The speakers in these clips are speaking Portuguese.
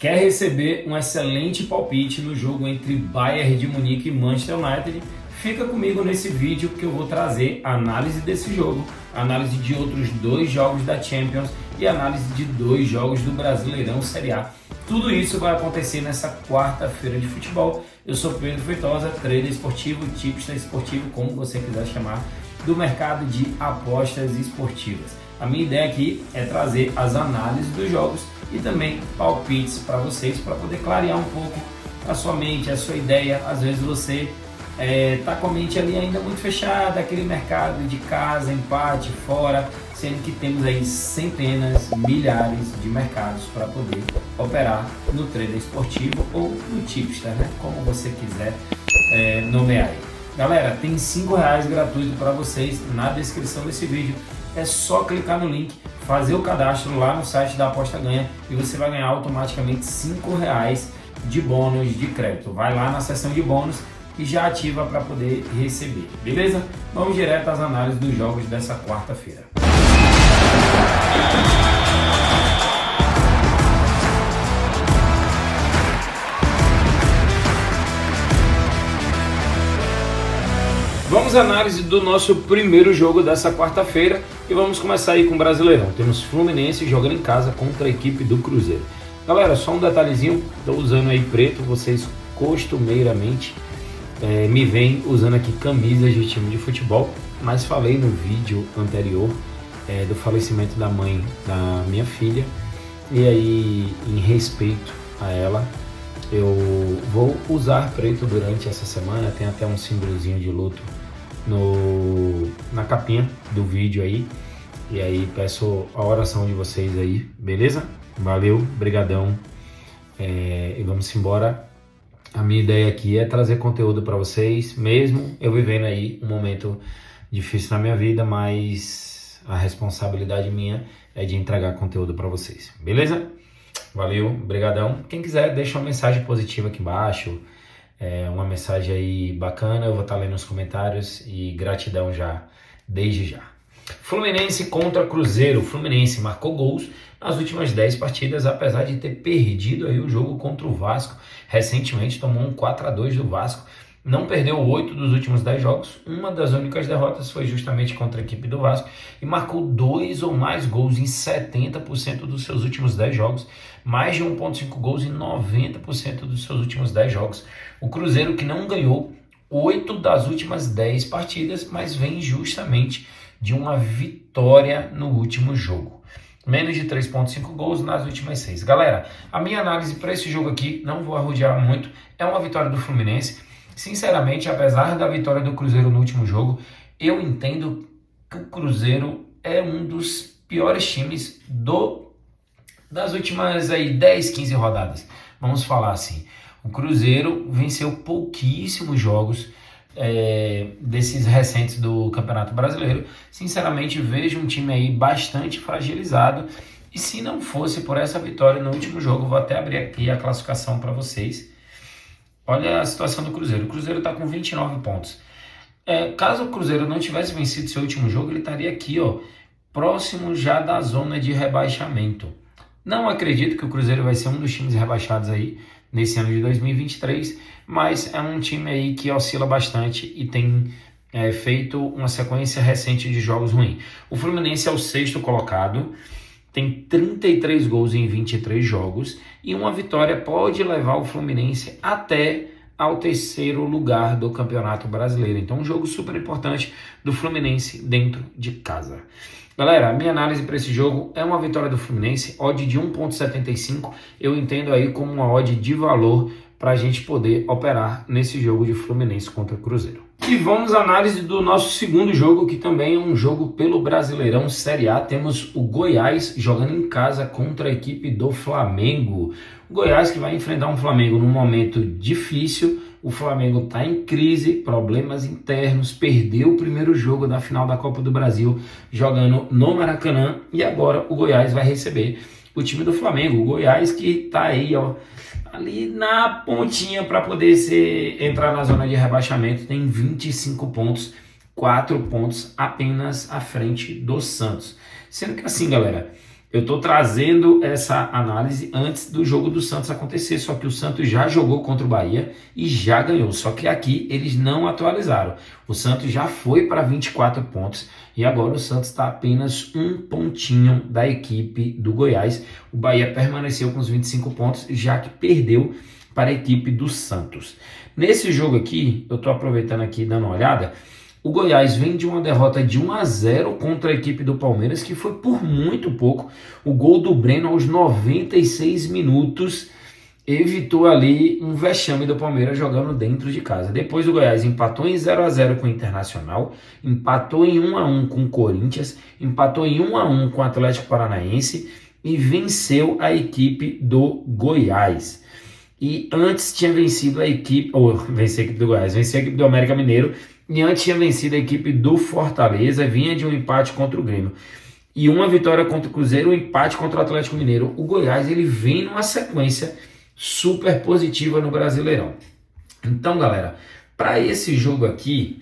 Quer receber um excelente palpite no jogo entre Bayern de Munique e Manchester United? Fica comigo nesse vídeo que eu vou trazer análise desse jogo, análise de outros 2 jogos da Champions e análise de 2 jogos do Brasileirão Série A. Tudo isso vai acontecer nessa quarta-feira de futebol. Eu sou Pedro Feitosa, trader esportivo, tipster esportivo, como você quiser chamar, do mercado de apostas esportivas. A minha ideia aqui é trazer as análises dos jogos e também palpites para vocês, para poder clarear um pouco a sua mente, a sua ideia. Às vezes você está com a mente ali ainda muito fechada, aquele mercado de casa, empate, fora, sendo que temos aí centenas, milhares de mercados para poder operar no trader esportivo ou no tipster, né? Como você quiser nomear aí. Galera, tem R$5 gratuito para vocês na descrição desse vídeo. É só clicar no link, fazer o cadastro lá no site da Aposta Ganha e você vai ganhar automaticamente R$5 de bônus de crédito. Vai lá na seção de bônus e já ativa para poder receber, beleza? Vamos direto às análises dos jogos dessa quarta-feira. Vamos à análise do nosso primeiro jogo dessa quarta-feira e vamos começar aí com o Brasileirão. Temos Fluminense jogando em casa contra a equipe do Cruzeiro. Galera, só um detalhezinho, estou usando aí preto, vocês costumeiramente me veem usando aqui camisas de time de futebol, mas falei no vídeo anterior do falecimento da mãe da minha filha e aí, em respeito a ela, eu vou usar preto durante essa semana. Tem até um símbolozinho de luto na capinha do vídeo aí. E aí peço a oração de vocês aí, beleza? Valeu, brigadão. E vamos embora. A minha ideia aqui é trazer conteúdo para vocês, mesmo eu vivendo aí um momento difícil na minha vida, mas a responsabilidade minha é de entregar conteúdo para vocês, beleza? Valeu, brigadão. Quem quiser, deixa uma mensagem positiva aqui embaixo, uma mensagem aí bacana, eu vou estar lendo nos comentários e gratidão já, desde já. Fluminense contra Cruzeiro. Fluminense marcou gols nas últimas 10 partidas, apesar de ter perdido aí o jogo contra o Vasco. Recentemente tomou um 4-2 do Vasco. Não perdeu 8 dos últimos 10 jogos. Uma das únicas derrotas foi justamente contra a equipe do Vasco e marcou 2 ou mais gols em 70% dos seus últimos 10 jogos. Mais de 1,5 gols em 90% dos seus últimos 10 jogos. O Cruzeiro, que não ganhou 8 das últimas 10 partidas, mas vem justamente de uma vitória no último jogo. Menos de 3,5 gols nas últimas 6. Galera, a minha análise para esse jogo aqui, não vou arrodear muito, é uma vitória do Fluminense. Sinceramente, apesar da vitória do Cruzeiro no último jogo, eu entendo que o Cruzeiro é um dos piores times das últimas aí 10, 15 rodadas. Vamos falar assim. O Cruzeiro venceu pouquíssimos jogos desses recentes do Campeonato Brasileiro. Sinceramente, vejo um time aí bastante fragilizado. E se não fosse por essa vitória no último jogo, vou até abrir aqui a classificação para vocês. Olha a situação do Cruzeiro. O Cruzeiro está com 29 pontos. Caso o Cruzeiro não tivesse vencido seu último jogo, ele estaria aqui, ó, próximo já da zona de rebaixamento. Não acredito que o Cruzeiro vai ser um dos times rebaixados aí nesse ano de 2023, mas é um time aí que oscila bastante e tem feito uma sequência recente de jogos ruins. O Fluminense é o 6º colocado, tem 33 gols em 23 jogos e uma vitória pode levar o Fluminense até ao 3º lugar do Campeonato Brasileiro. Então, um jogo super importante do Fluminense dentro de casa. Galera, a minha análise para esse jogo é uma vitória do Fluminense, odd de 1,75. Eu entendo aí como uma odd de valor para a gente poder operar nesse jogo de Fluminense contra Cruzeiro. E vamos à análise do nosso segundo jogo, que também é um jogo pelo Brasileirão Série A. Temos o Goiás jogando em casa contra a equipe do Flamengo. O Goiás que vai enfrentar um Flamengo num momento difícil. O Flamengo está em crise, problemas internos, perdeu o primeiro jogo da final da Copa do Brasil jogando no Maracanã e agora o Goiás vai receber o time do Flamengo. O Goiás que está aí, ó, ali na pontinha para poder entrar na zona de rebaixamento, tem 25 pontos, 4 pontos apenas à frente do Santos. Sendo que assim, galera, Eu estou trazendo essa análise antes do jogo do Santos acontecer, só que o Santos já jogou contra o Bahia e já ganhou, só que aqui eles não atualizaram. O Santos já foi para 24 pontos e agora o Santos está apenas um pontinho da equipe do Goiás. O Bahia permaneceu com os 25 pontos, já que perdeu para a equipe do Santos. Nesse jogo aqui, eu estou aproveitando aqui dando uma olhada, o Goiás vem de uma derrota de 1-0 contra a equipe do Palmeiras, que foi por muito pouco. O gol do Breno aos 96 minutos evitou ali um vexame do Palmeiras jogando dentro de casa. Depois o Goiás empatou em 0-0 com o Internacional, empatou em 1-1 com o Corinthians, empatou em 1-1 com o Atlético Paranaense e venceu a equipe do Goiás. E antes tinha vencido a equipe, venceu a equipe do Goiás, venceu a equipe do América Mineiro, e antes tinha vencido a equipe do Fortaleza, vinha de um empate contra o Grêmio. E uma vitória contra o Cruzeiro, um empate contra o Atlético Mineiro. O Goiás ele vem numa sequência super positiva no Brasileirão. Então, galera, para esse jogo aqui,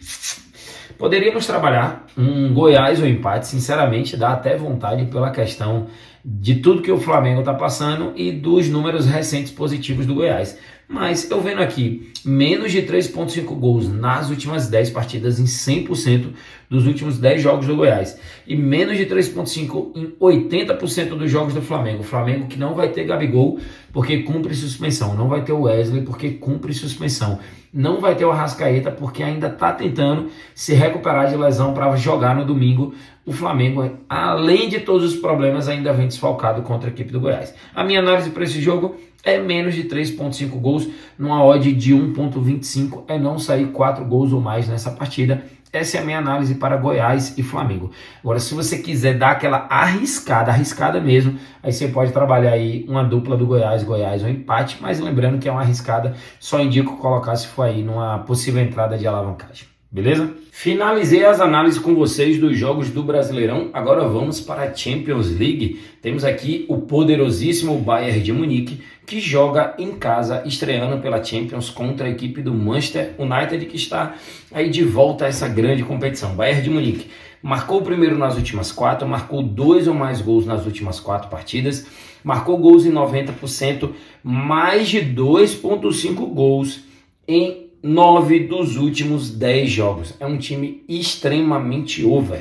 poderíamos trabalhar um Goiás ou empate, sinceramente, dá até vontade pela questão de tudo que o Flamengo está passando e dos números recentes positivos do Goiás. Mas eu vendo aqui, menos de 3,5 gols nas últimas 10 partidas em 100% dos últimos 10 jogos do Goiás. E menos de 3,5 em 80% dos jogos do Flamengo. O Flamengo que não vai ter Gabigol porque cumpre suspensão. Não vai ter o Wesley porque cumpre suspensão. Não vai ter o Arrascaeta porque ainda está tentando se recuperar de lesão para jogar no domingo. O Flamengo, além de todos os problemas, ainda vem desfalcado contra a equipe do Goiás. A minha análise para esse jogo é menos de 3,5 gols, numa odd de 1,25, é não sair 4 gols ou mais nessa partida. Essa é a minha análise para Goiás e Flamengo. Agora, se você quiser dar aquela arriscada mesmo, aí você pode trabalhar aí uma dupla do Goiás ou empate, mas lembrando que é uma arriscada, só indico colocar se for aí numa possível entrada de alavancagem. Beleza? Finalizei as análises com vocês dos jogos do Brasileirão. Agora vamos para a Champions League. Temos aqui o poderosíssimo Bayern de Munique, que joga em casa, estreando pela Champions contra a equipe do Manchester United, que está aí de volta a essa grande competição. Bayern de Munique marcou o primeiro nas últimas 4, marcou 2 ou mais gols nas últimas 4 partidas, marcou gols em 90%, mais de 2,5 gols em 9 dos últimos 10 jogos. É um time extremamente over.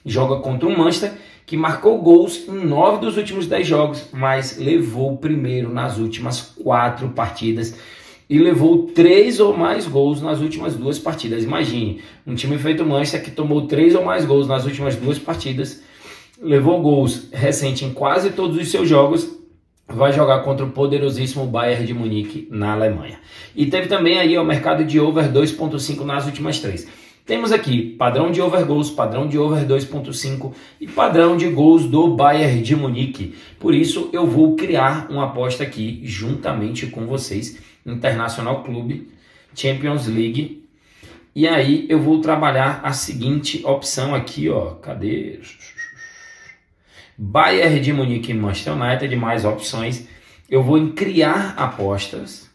Joga contra o Manchester, que marcou gols em 9 dos últimos 10 jogos, mas levou o primeiro nas últimas 4 partidas e levou 3 ou mais gols nas últimas 2 partidas. Imagine, um time feito Manchester que tomou 3 ou mais gols nas últimas 2 partidas, levou gols recente em quase todos os seus jogos, vai jogar contra o poderosíssimo Bayern de Munique na Alemanha. E teve também aí o mercado de over 2,5 nas últimas 3. Temos aqui padrão de over gols, padrão de over 2,5 e padrão de gols do Bayern de Munique. Por isso eu vou criar uma aposta aqui juntamente com vocês, Internacional Clube, Champions League. E aí eu vou trabalhar a seguinte opção aqui, ó. Cadê? Bayern de Munique e Manchester United, mais opções. Eu vou em criar apostas.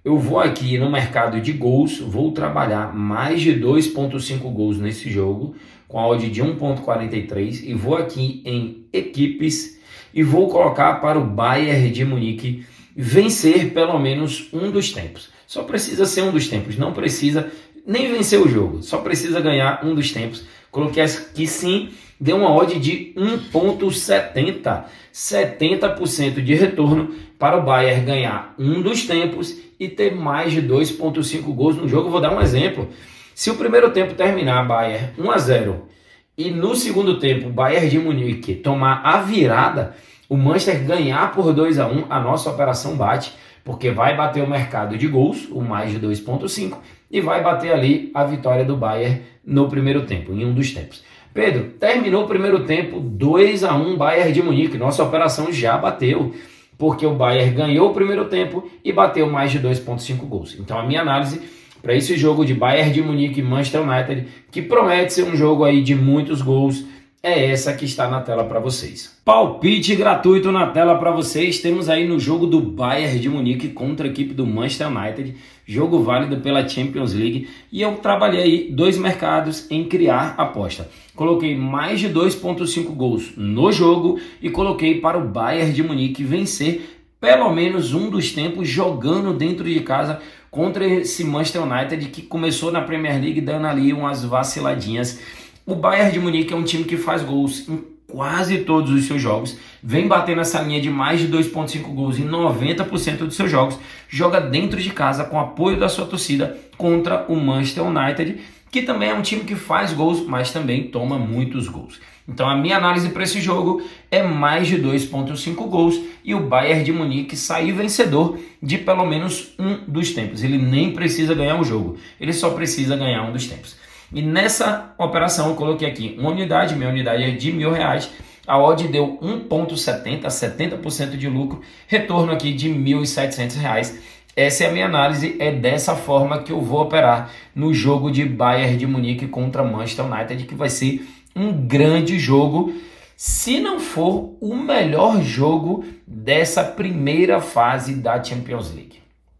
Eu vou aqui no mercado de gols, vou trabalhar mais de 2,5 gols nesse jogo, com a odd de 1,43, e vou aqui em equipes e vou colocar para o Bayern de Munique vencer pelo menos um dos tempos. Só precisa ser um dos tempos, não precisa nem vencer o jogo, só precisa ganhar um dos tempos. Coloquei aqui sim, deu uma odd de 1,70, 70% de retorno para o Bayern ganhar um dos tempos e ter mais de 2,5 gols no jogo. Vou dar um exemplo. Se o primeiro tempo terminar Bayern 1-0 e no segundo tempo o Bayern de Munique tomar a virada, o Manchester ganhar por 2-1, a nossa operação bate, porque vai bater o mercado de gols, o mais de 2,5, e vai bater ali a vitória do Bayern no primeiro tempo, em um dos tempos. Pedro, terminou o primeiro tempo 2-1 Bayern de Munique, nossa operação já bateu, porque o Bayern ganhou o primeiro tempo e bateu mais de 2,5 gols. Então a minha análise para esse jogo de Bayern de Munique e Manchester United, que promete ser um jogo aí de muitos gols, é essa que está na tela para vocês. Palpite gratuito na tela para vocês. Temos aí no jogo do Bayern de Munique contra a equipe do Manchester United, jogo válido pela Champions League, e eu trabalhei aí 2 mercados em criar aposta. Coloquei mais de 2.5 gols no jogo e coloquei para o Bayern de Munique vencer pelo menos um dos tempos jogando dentro de casa contra esse Manchester United que começou na Premier League dando ali umas vaciladinhas. O Bayern de Munique é um time que faz gols em quase todos os seus jogos, vem batendo essa linha de mais de 2.5 gols em 90% dos seus jogos, joga dentro de casa com apoio da sua torcida contra o Manchester United, que também é um time que faz gols, mas também toma muitos gols. Então a minha análise para esse jogo é mais de 2.5 gols e o Bayern de Munique sair vencedor de pelo menos um dos tempos. Ele nem precisa ganhar um jogo, ele só precisa ganhar um dos tempos. E nessa operação eu coloquei aqui uma unidade, minha unidade é de R$1.000, a odd deu 1.70, 70% de lucro, retorno aqui de R$1.700. Essa é a minha análise, é dessa forma que eu vou operar no jogo de Bayern de Munique contra Manchester United, que vai ser um grande jogo, se não for o melhor jogo dessa primeira fase da Champions League.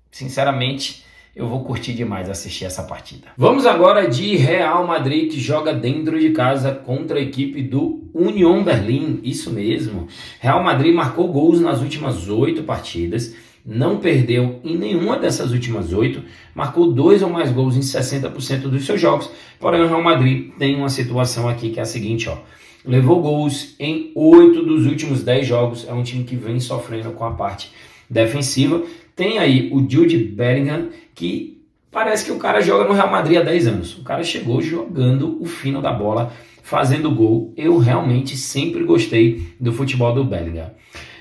Sinceramente, eu vou curtir demais assistir essa partida. Vamos agora de Real Madrid, que joga dentro de casa contra a equipe do Union Berlin. Isso mesmo. Real Madrid marcou gols nas últimas 8 partidas, não perdeu em nenhuma dessas últimas 8, marcou 2 ou mais gols em 60% dos seus jogos. Porém, o Real Madrid tem uma situação aqui que é a seguinte, ó. Levou gols em 8 dos últimos 10 jogos. É um time que vem sofrendo com a parte defensiva. Tem aí o Jude Bellingham, que parece que o cara joga no Real Madrid há 10 anos. O cara chegou jogando o fino da bola, fazendo gol. Eu realmente sempre gostei do futebol do Bellingham.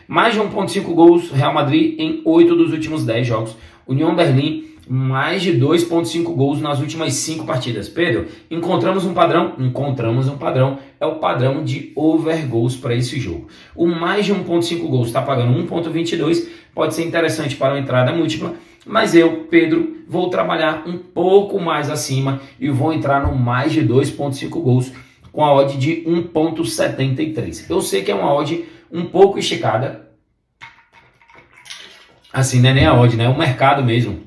Mais de 1.5 gols, Real Madrid em 8 dos últimos 10 jogos. União Berlim, mais de 2.5 gols nas últimas 5 partidas. Pedro, encontramos um padrão? Encontramos um padrão. É o padrão de over gols para esse jogo. O mais de 1.5 gols está pagando 1.22. Pode ser interessante para uma entrada múltipla. Mas eu, Pedro, vou trabalhar um pouco mais acima e vou entrar no mais de 2.5 gols com a odd de 1.73. Eu sei que é uma odd um pouco esticada. Assim, não é nem a odd, né? É o mercado mesmo.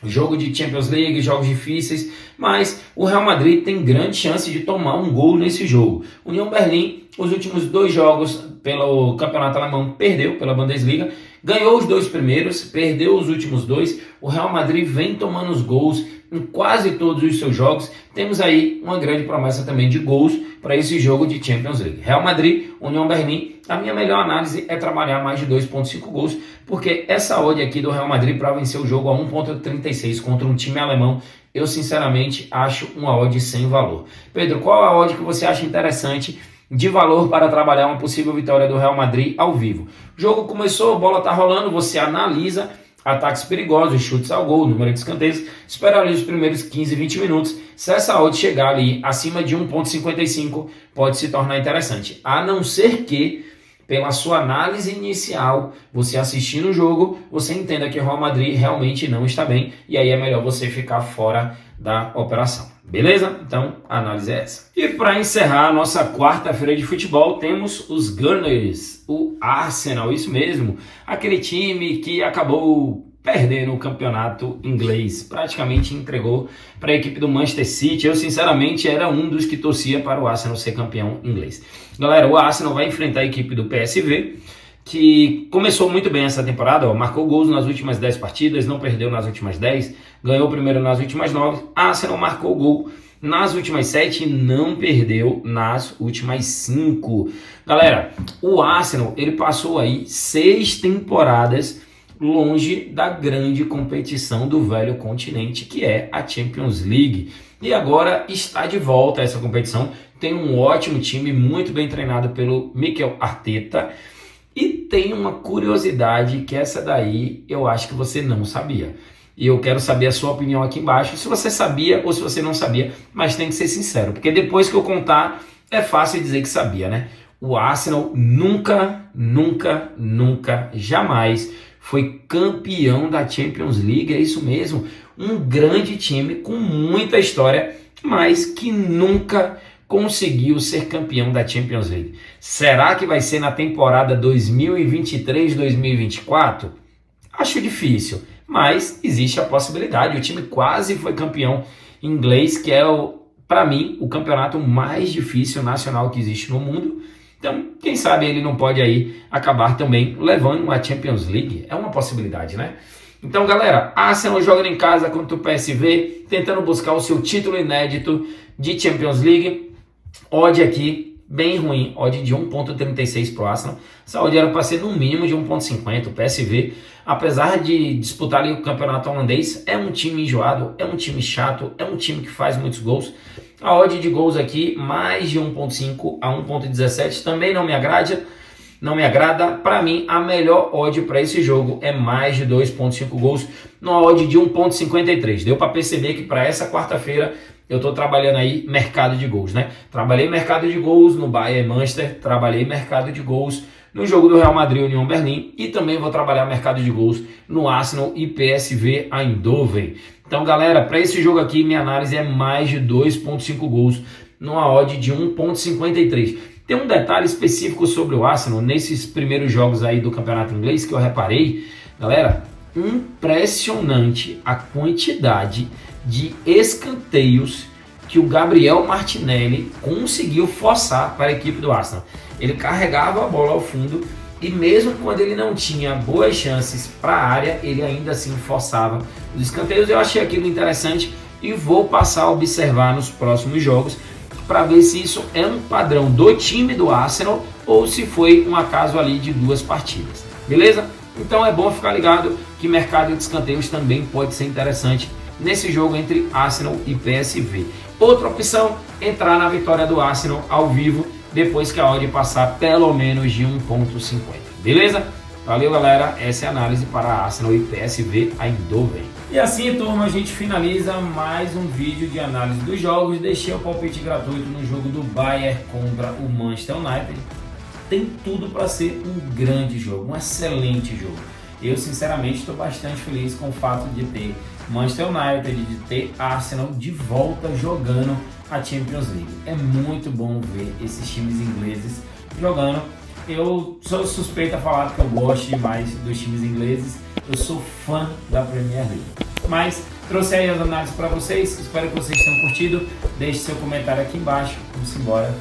Jogo de Champions League, jogos difíceis, mas o Real Madrid tem grande chance de tomar um gol nesse jogo. União Berlim, os últimos 2 jogos pelo Campeonato Alemão, perdeu pela Bundesliga, ganhou os 2 primeiros, perdeu os últimos 2. O Real Madrid vem tomando os gols em quase todos os seus jogos. Temos aí uma grande promessa também de gols para esse jogo de Champions League. Real Madrid, União Berlim, a minha melhor análise é trabalhar mais de 2.5 gols, porque essa odd aqui do Real Madrid para vencer o jogo a 1.36 contra um time alemão, eu sinceramente acho uma odd sem valor. Pedro, qual a odd que você acha interessante de valor para trabalhar uma possível vitória do Real Madrid ao vivo? O jogo começou, a bola está rolando, você analisa ataques perigosos, chutes ao gol, número de escanteios, espera ali os primeiros 15, 20 minutos. Se essa odd chegar ali acima de 1.55, pode se tornar interessante. A não ser que, pela sua análise inicial, você assistindo o jogo, você entenda que o Real Madrid realmente não está bem, e aí é melhor você ficar fora da operação. Beleza? Então, a análise é essa. E para encerrar a nossa quarta-feira de futebol, temos os Gunners, o Arsenal, isso mesmo, aquele time que acabou perdendo o campeonato inglês, praticamente entregou para a equipe do Manchester City. Eu, sinceramente, era um dos que torcia para o Arsenal ser campeão inglês. Galera, o Arsenal vai enfrentar a equipe do PSV, que começou muito bem essa temporada, ó, marcou gols nas últimas 10 partidas, não perdeu nas últimas 10, ganhou primeiro nas últimas 9, Arsenal marcou gol nas últimas 7 e não perdeu nas últimas 5. Galera, o Arsenal, ele passou aí 6 temporadas longe da grande competição do velho continente, que é a Champions League. E agora está de volta a essa competição, tem um ótimo time, muito bem treinado pelo Mikel Arteta. E tem uma curiosidade que essa daí eu acho que você não sabia. E eu quero saber a sua opinião aqui embaixo, se você sabia ou se você não sabia, mas tem que ser sincero, porque depois que eu contar, é fácil dizer que sabia, né? O Arsenal nunca, jamais foi campeão da Champions League, é isso mesmo. Um grande time com muita história, mas que nunca conseguiu ser campeão da Champions League. Será que vai ser na temporada 2023-2024? Acho difícil, mas existe a possibilidade. O time quase foi campeão inglês, que é, para mim, o campeonato mais difícil nacional que existe no mundo. Então, quem sabe ele não pode aí acabar também levando a Champions League. É uma possibilidade, né? Então, galera, Arsenal jogando em casa contra o PSV, tentando buscar o seu título inédito de Champions League. Odd aqui, bem ruim, odd de 1.36 para o Arsenal. Essa odd era para ser no mínimo de 1.50. O PSV, apesar de disputar ali o campeonato holandês, é um time enjoado, é um time chato, é um time que faz muitos gols. A odd de gols aqui, mais de 1.5 a 1.17, também não me agrada. Para mim, a melhor odd para esse jogo é mais de 2.5 gols, numa odd de 1.53. Deu para perceber que para essa quarta-feira eu estou trabalhando aí mercado de gols, né? Trabalhei mercado de gols no Bayern Manchester, trabalhei mercado de gols no jogo do Real Madrid União Berlim e também vou trabalhar mercado de gols no Arsenal e PSV Eindhoven. Então, galera, para esse jogo aqui, minha análise é mais de 2.5 gols numa odd de 1.53. Tem um detalhe específico sobre o Arsenal nesses primeiros jogos aí do campeonato inglês que eu reparei, galera, impressionante a quantidade de escanteios que o Gabriel Martinelli conseguiu forçar para a equipe do Arsenal. Ele carregava a bola ao fundo e mesmo quando ele não tinha boas chances para a área, ele ainda assim forçava os escanteios. Eu achei aquilo interessante e vou passar a observar nos próximos jogos para ver se isso é um padrão do time do Arsenal ou se foi um acaso ali de 2 partidas. Beleza? Então é bom ficar ligado que mercado de escanteios também pode ser interessante nesse jogo entre Arsenal e PSV. Outra opção, entrar na vitória do Arsenal ao vivo, depois que a odd passar pelo menos de 1.50. Beleza? Valeu, galera. Essa é a análise para Arsenal e PSV Eindhoven. E assim, turma, a gente finaliza mais um vídeo de análise dos jogos. Deixei o palpite gratuito no jogo do Bayern contra o Manchester United. Tem tudo para ser um grande jogo, um excelente jogo. Eu, sinceramente, estou bastante feliz com o fato de ter Manchester United, de ter Arsenal de volta jogando a Champions League. É muito bom ver esses times ingleses jogando. Eu sou suspeito a falar que eu gosto demais dos times ingleses. Eu sou fã da Premier League. Mas trouxe aí as análises para vocês. Espero que vocês tenham curtido. Deixe seu comentário aqui embaixo. Vamos embora.